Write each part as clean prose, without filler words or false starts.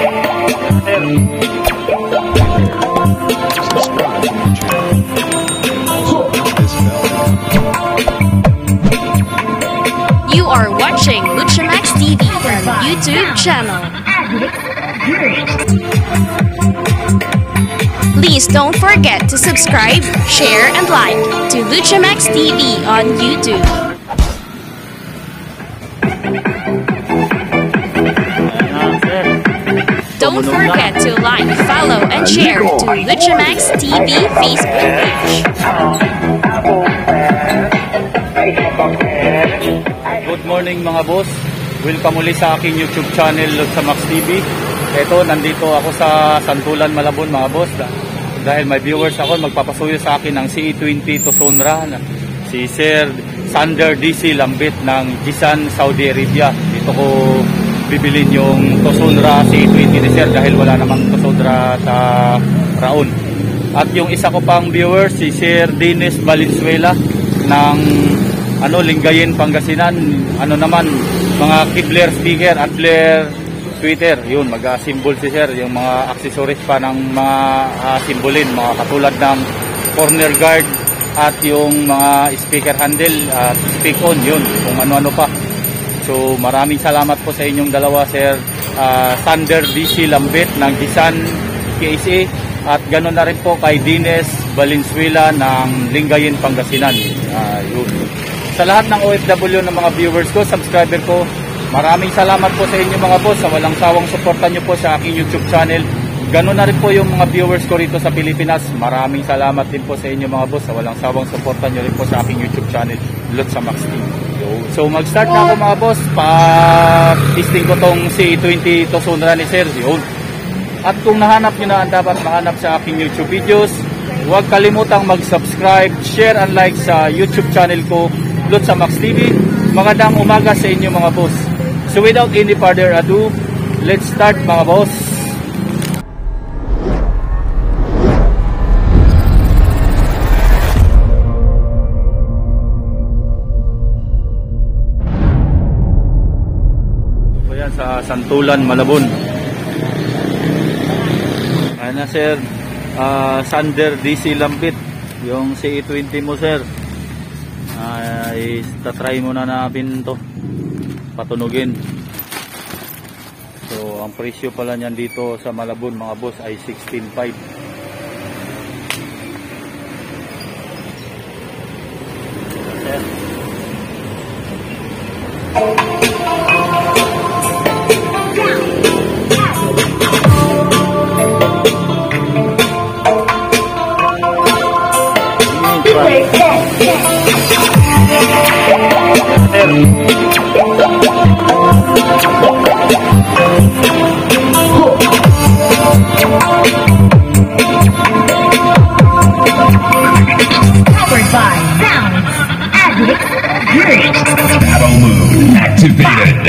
You are watching Luchamax TV YouTube channel. Please don't forget to subscribe, share, and like to Luchamax TV on YouTube. Don't forget to like, follow, and share to Luchamax TV Facebook page. Good morning mga boss. Welcome ulit sa aking YouTube channel, Luchamax TV. Ito, nandito ako sa Santulan, Malabon mga boss. Dahil may viewers ako, magpapasuyo sa akin ng CE20 Tucson-Ra. Si Sir Sander DC Lambit ng Jisan, Saudi Arabia. Dito ko bibilin yung Tucson-Ra CE20 ni Sir dahil wala namang Tucson-Ra sa Raon. At yung isa ko pang viewer, si Sir Dennis Valenzuela ng Lingayen, Pangasinan. Naman, mga Kibler speaker at Kibler Twitter. Yun, mag-symbol si Sir. Yung mga accessories pa ng mga simbolin, mga katulad ng corner guard at yung mga speaker handle at speak on. Yun, kung ano-ano pa. So, maraming salamat po sa inyong dalawa, Sir Sander DC Lambit ng Jisan KSA. At ganoon na rin po kay Dennis Valenzuela ng Lingayen, Pangasinan. Yun. Sa lahat ng OFW ng mga viewers ko, subscriber ko, maraming salamat po sa inyo mga boss sa walang sawang suporta nyo po sa aking YouTube channel. Ganoon na rin po yung mga viewers ko rito sa Pilipinas. Maraming salamat din po sa inyo mga boss sa walang sawang suporta nyo rin po sa aking YouTube channel, Luchamax TV. So mag-start na ako mga boss. Pa-testing ko tong CE20 Tucson-Ra ni Sir. Yun. At kung nahanap nyo na ang dapat mahanap sa aking YouTube videos, huwag kalimutang mag-subscribe, share, and like sa YouTube channel ko, Luchamax TV. Magandang umaga sa inyo mga boss. So without any further ado, let's start mga boss. Ayan sa Santulan, Malabon. Ayan na Sir Sander DC Lambit, yung CE20 mo Sir. Tatry muna natin to patunugin. So ang presyo pala niyan dito sa Malabon mga boss ay 16.5. Powered by Sounds Addicts Drink. Battle mode activated.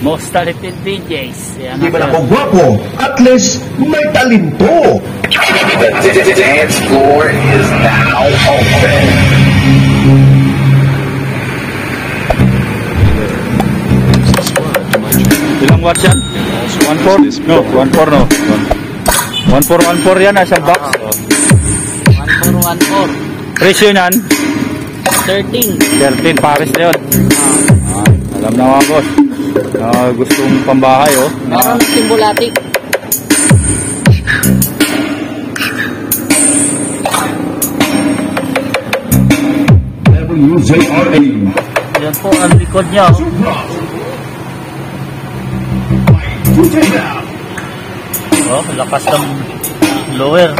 Most talented DJs. Hindi ba ako gwapo? At least may talento. The dance floor is now open. Ilang watts yan? 1.4? No, 1.4 no. 1.4 yan, isang box. 1414. Presyo yan? 13. 13, pares na yun. Alam na mga boss. Gustong pambahay oh. Meron ng simbolatic. WJRA. Yan po ang likod niya. Oh. Oh, lakas ng lower.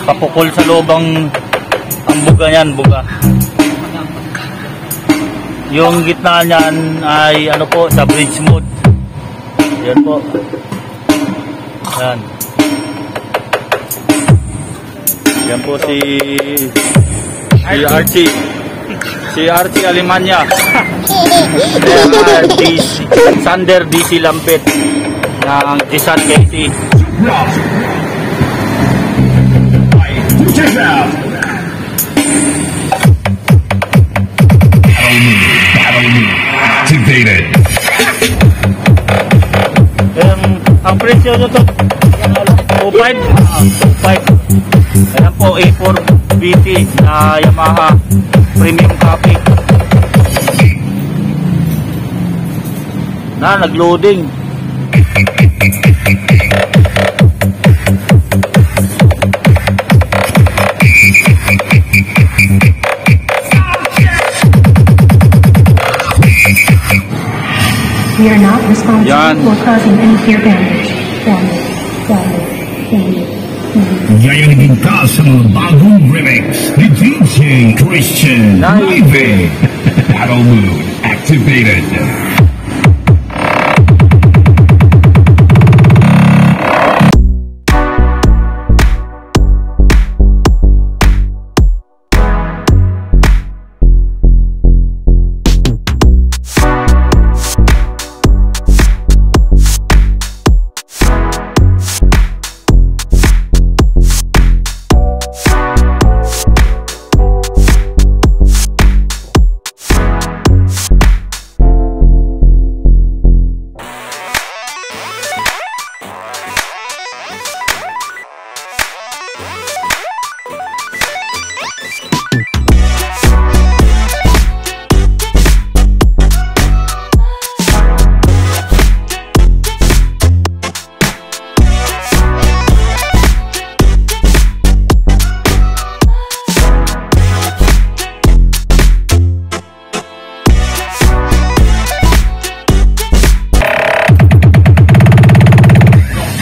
Papukol sa loob ang buga niyan, buga. Yung gitna niyan ay ano po, sa bridge mode. Yan po. Yan. Yan po si Archie. Si Archie Alemania. Sander DC Lampet ng Tisan KC. Battle move activated. Ang presyo nyo to 2.5. Ayan po, A4 BT na Yamaha premium copy na nagloading. We are not responsible Yan. for causing any ear damage. Yayagin ka sa mga bagong remix ni DJ Christian Live. Battle move activated.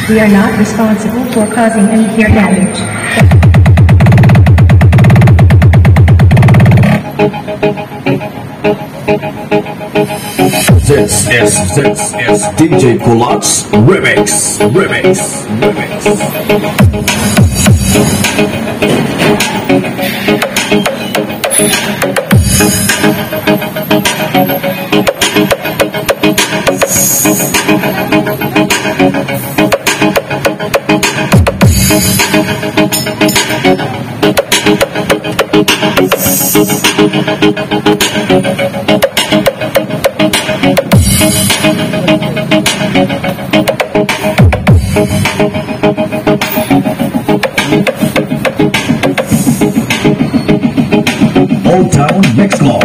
We are not responsible for causing any ear damage. This is DJ Kulot's Remix. Old Town Mix Club.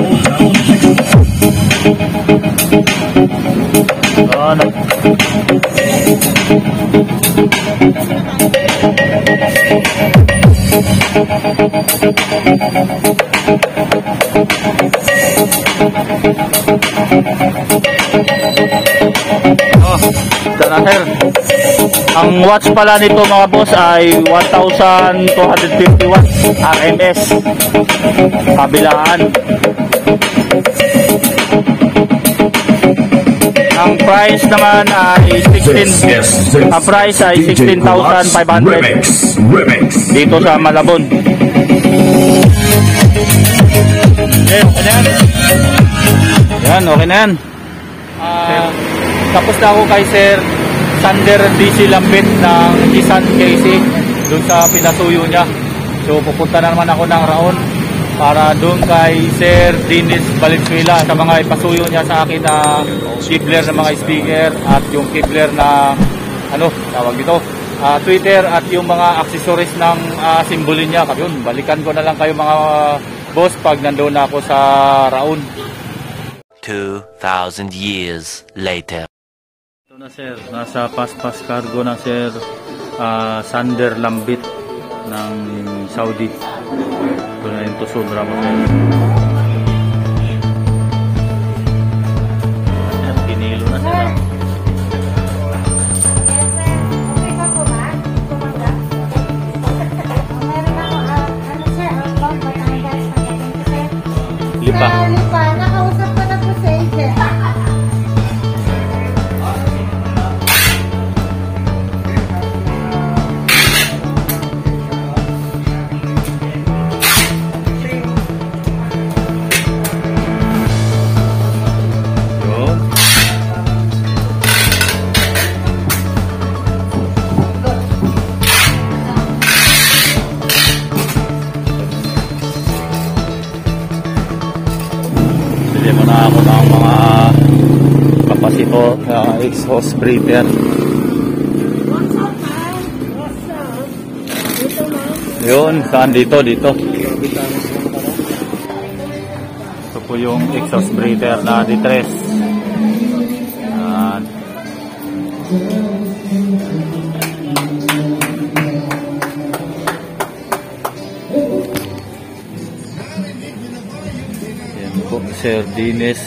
Sir, ang watts pala nito mga boss ay 1,250 watts RMS kabilaan. Ang price naman ay 16. Ang price ay 16,500 dito sa Malabon. Okay, okay na yan. Yan, okay na yan. Tapos na ako kay Sir Sander DC Lampet ng Tisan KC doon sa pinasuyo niya. So pupunta na naman ako ng Raon para doon kay Sir Dennis Valenzuela sa mga ipasuyo niya sa akin na kibler ng mga speaker at yung kibler na ano tawag dito Twitter at yung mga accessories ng simbolin niya. Yun, balikan ko na lang kayo mga boss pag nandoon na ako sa Raon. 2,000 years later. Ito na sir, nasa paspas cargo na sir, Sander Lambit ng Saudi. Ito na yung tusubra mo sir. Ayan, kinilo na sir. Lipa. Lipa, nakausap ko na po sa agent. Yun. Bili mo na ako ng mga kapasito exhaust breather. Yun, saan dito? Dito. Ito po yung exhaust breather na D3. Yan. Yan po, Sir Dennis.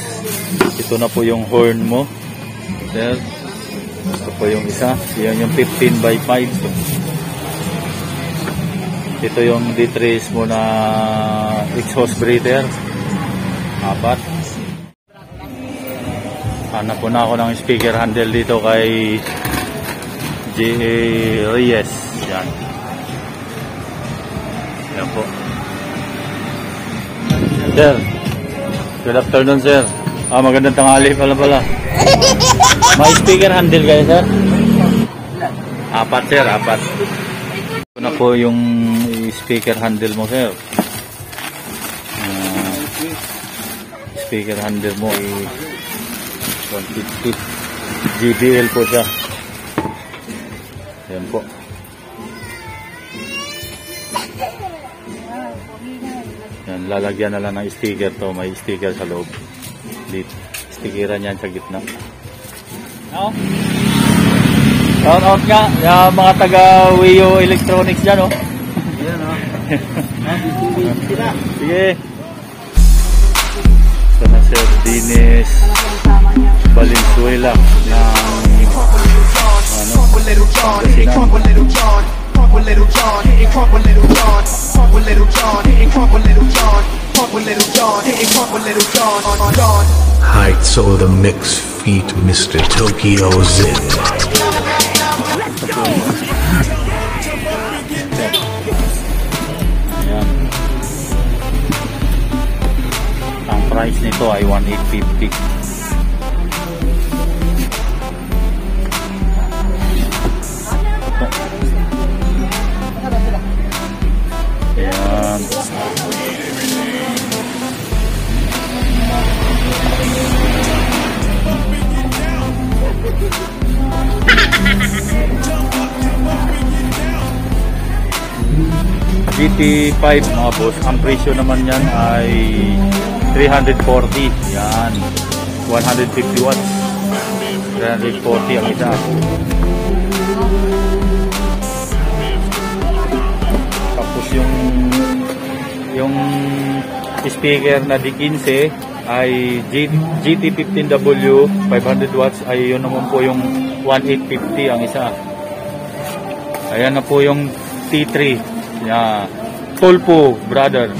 Ito na po yung horn mo, Sir. Ito po yung isa. Yan yung 15 by 5. Ito yung D3 mo na exhaust breather. 4. Hanap po na ako ng speaker handle dito kay J.A. Reyes. Yan. Yan po. Sir. Good afternoon, sir. Magandang tanghali pala. May speaker handle kayo, sir? 4, sir. 4. Ito na po yung speaker handle mo, sir. Speaker handle mo ay 150 JBL po siya. Ayan po. Yan, lalagyan na lang ng sticker to. May sticker sa loob. Dito. Stickeran yan sa gitna. No? Shout out nga. Yung mga taga Wio Electronics dyan, oh. Yan, oh. Sige. Ito na Sir Dennis Valenzuela ng Heights of the mixed feet, Mr. Tokyo Z. Ayan. Ang price nito ay 1,850. Ayan. GT5 mga boss, ang presyo naman yan ay 340. Yan, 150 watts, 340 ang isa. Tapos yung speaker na D15 ay GT15W 500 watts, ay yun naman po yung 1,850 ang isa. Ayan na po yung T3. Yeah. Tulpo, brother.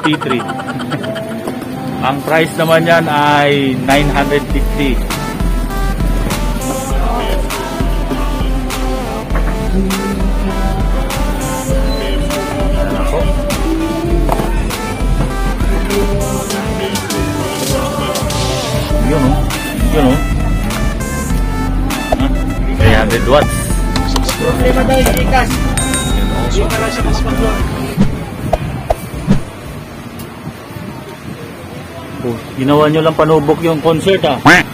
T3. Ang price naman yan ay 950. Ayan po. Yun o. Yun o. 300 watts. Problema daw yung ikas. Oh, ginawa nyo lang panubok yung concert ah. Ayan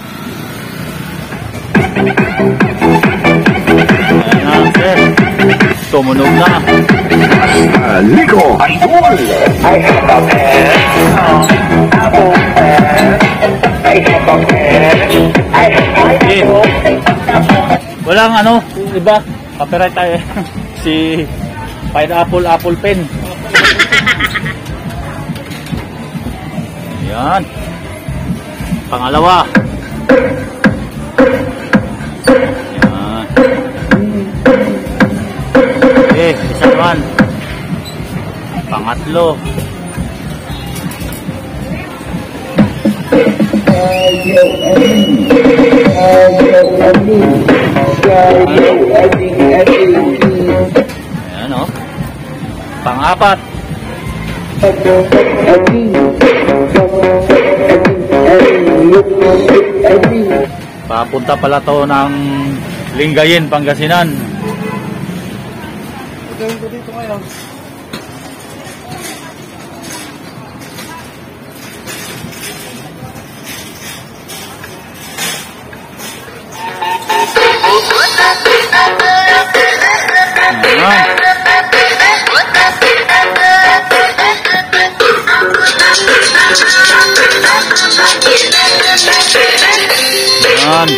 na, sir. Tumunog na. Ligo. Idol. I have a pen. Apple pen. I have a pen. I have Okay. Walang ano, iba. Copyright tayo. Si Pineapple Apple Pen. Yan. Pangalawa. Yan. Okay, isa naman. Pangatlo. Ayan o. Pang-apat. Papunta pala to ng Lingayen, Pangasinan. Ayan. Yan.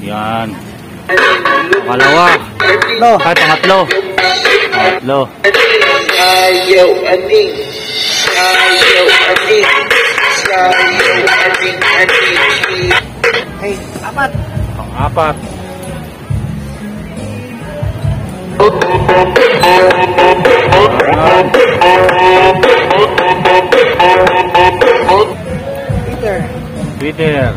Yan. Pangalawa. Ay, pangatlo. Pangatlo. Pang-apat. Twitter.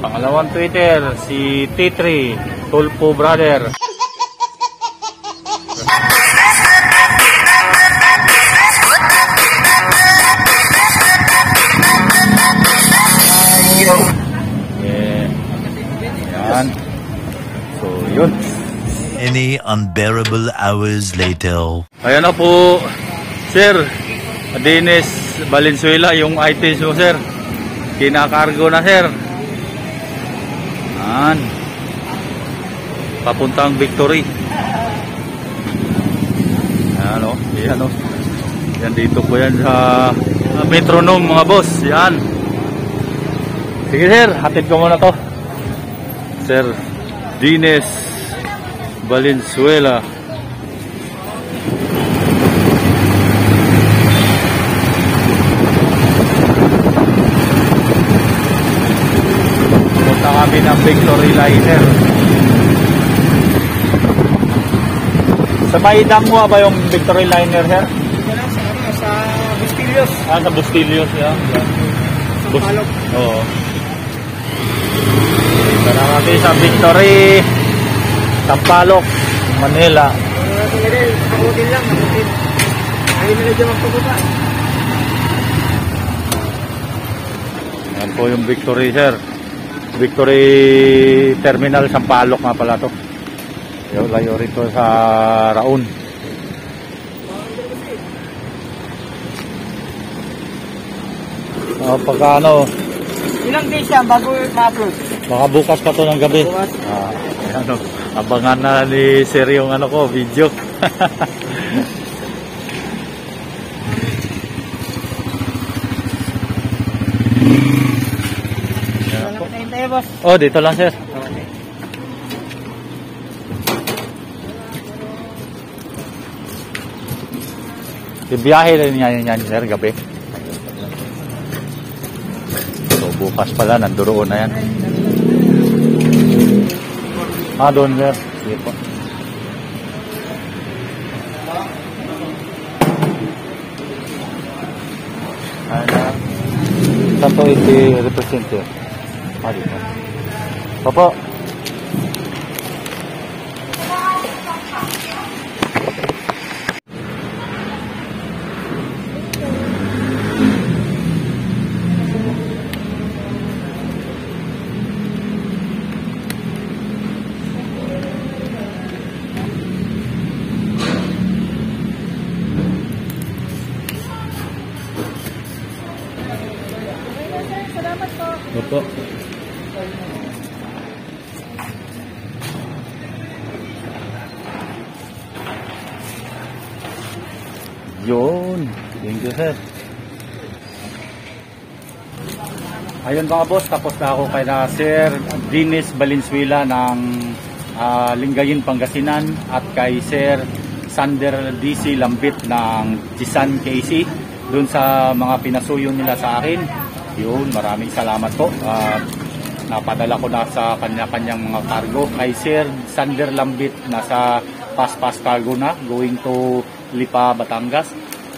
Pangalawang Twitter, si T3, Tulpo Brother. Yan. So, yun. Many unbearable hours later. Ayan na po, Sir Dennis Valenzuela, yung items mo, Sir. Kinakargo na, Sir. Yan. Papuntang Victory. Ayan o. Ayan o. Yan dito po yan sa Metronome, mga boss. Yan. Sige, Sir. Hatid ko muna to. Sir Dennis Valenzuela. Punta kami ng Victory Liner. Sa Maidang mo ba yung Victory Liner, Sir? Sa Bustillos. Sa Bustillos, yan. Oo. Tara kami sa Victory, Sampaloc, Manila. Nakutin lang, nakutin. Ayaw nila dyan magpabuka. Yan po yung Victory, Sir. Victory Terminal, Sampaloc nga pala to. Layo rito sa Raon. Pagka ano, Ilang days yan bago ma-upload? baka bukas pa to ng gabi. Bukas. Ano, abangan na ni Sir yung ano ko, video. Wala ka tayo tayo, boss. Oh, dito lang, Sir. Ibiyahe rin yan, Sir, gabi. So, bukas pala, nanduroon na yan. Doon, Sir. Sige po. Saan to i-represent, Sir? Dito. Opo. po. Yun. Thank you, sir. Ayun mga boss, tapos na ako kay na Sir Dennis Valenzuela ng Lingayen, Pangasinan, at kay Sir Sander DC Lambit ng Tisan KC dun sa mga pinasuyo nila sa akin. Yun, maraming salamat po. Napadala ko na sa kanya-kanyang mga cargo. Kay Sir Sander Lambit nasa Paspas Cargo na, going to Lipa, Batangas.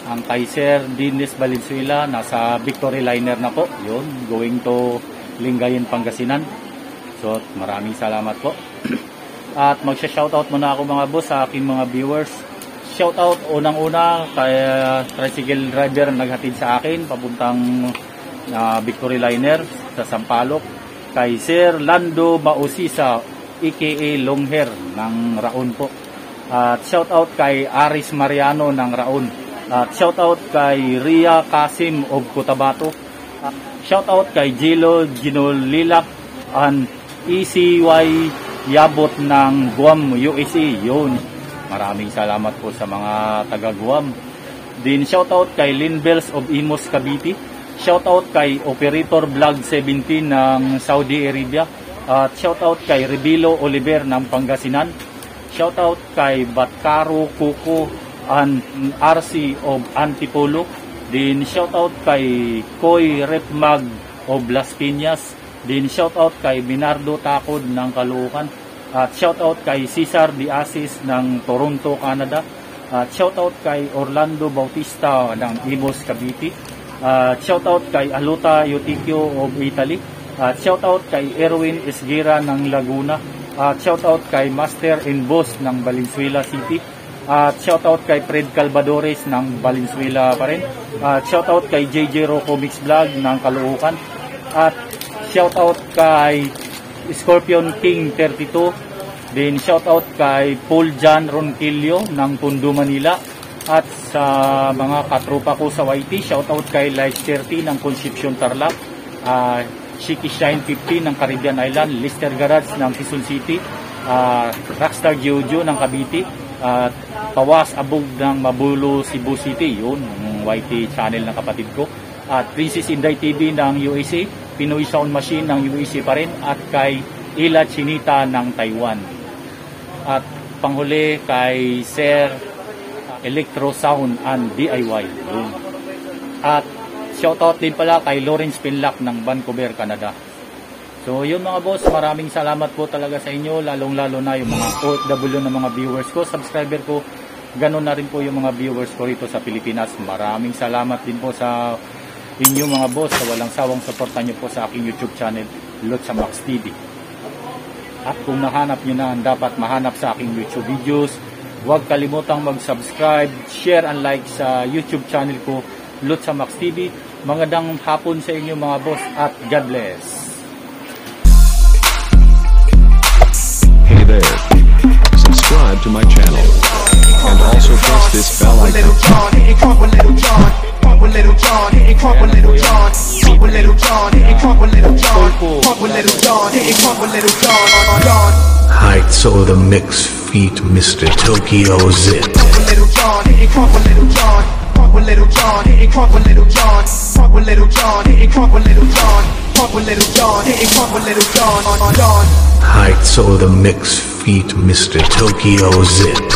Ang kay Sir Dennis Valenzuela nasa Victory Liner na po. Yun, going to Lingayen, Pangasinan. So, maraming salamat po. At magsha-shoutout muna ako mga boss sa aking mga viewers. Shoutout unang-una kay tricycle driver na naghatid sa akin papuntang Victory Liner sa Sampaloc. Kay Sir Lando Mausisa aka Longhair ng Raon po. At shoutout kay Aris Mariano ng Raon. At shoutout kay Ria Kasim of Cotabato. Shoutout kay Jilo Ginolilak and ECY Yabot ng Guam, USA. Yun. Maraming salamat po sa mga taga Guam. Din shoutout kay Linbels of Imos, Cavite. Shoutout kay Operator Vlog 17 ng Saudi Arabia. At shoutout kay Rebilo Oliver ng Pangasinan. Shoutout kay Batkaro Kuko and RC of Antipolo. Din shoutout kay Koy Repmag of Las Piñas. Din shoutout kay Binardo Takod ng Caloocan. At shoutout kay Cesar Diasis ng Toronto, Canada. At shoutout kay Orlando Bautista ng Imos, Cavite. At shoutout kay Aluta Yutikyo of Italy. At shoutout kay Erwin Esguera ng Laguna. At shoutout kay Master and Boss ng Valenzuela City. At shoutout kay Fred Calvadores ng Valenzuela pa rin. At shoutout kay JJ Rocco Mix Vlog ng Caloocan. At shoutout kay Scorpion King 32. Then shoutout kay Paul John Ronquillo ng Tondo, Manila. At sa mga katropa ko sa YT, shoutout kay Light 30 ng Concepcion, Tarlac. Shiki Shine 50 ng Caribbean Island. Lister Garage ng Quezon City. Rockstar Jojo ng Cavite. At Pawas Abog ng Mabulo, Cebu City. Yun, yung YT channel ng kapatid ko. At Princess Inday TV ng USA. Pinoy Sound Machine ng USA pa rin. At kay Ila Chinita ng Taiwan. At panghuli kay Sir Electro Sound and DIY. Yun. At shoutout din pala kay Lawrence Pinlac ng Vancouver, Canada. So yun mga boss, maraming salamat po talaga sa inyo, lalong-lalo na yung mga OFW na mga viewers ko, subscriber ko, ganun na rin po yung mga viewers ko rito sa Pilipinas. Maraming salamat din po sa inyo mga boss, sa walang sawang suportan nyo po sa aking YouTube channel, Lucha Max TV. At kung nahanap nyo na ang dapat mahanap sa aking YouTube videos, huwag kalimutang mag-subscribe, share and like sa YouTube channel ko, Lucha Max TV. Magandang hapon sa inyo mga boss at God bless. Hey there, subscribe to my channel and also press this bell icon. Heights over the mixed feet, Mr. Tokyo Zit. Little John, hit it crunk with Little John. Crunk with Little John, hit it crunk with Little John. Crunk with Little John, hit it crunk with Little John. Crunk with Little John, hit it crunk with Little John. Heights over the mixed feet, Mr. Tokyo Zit.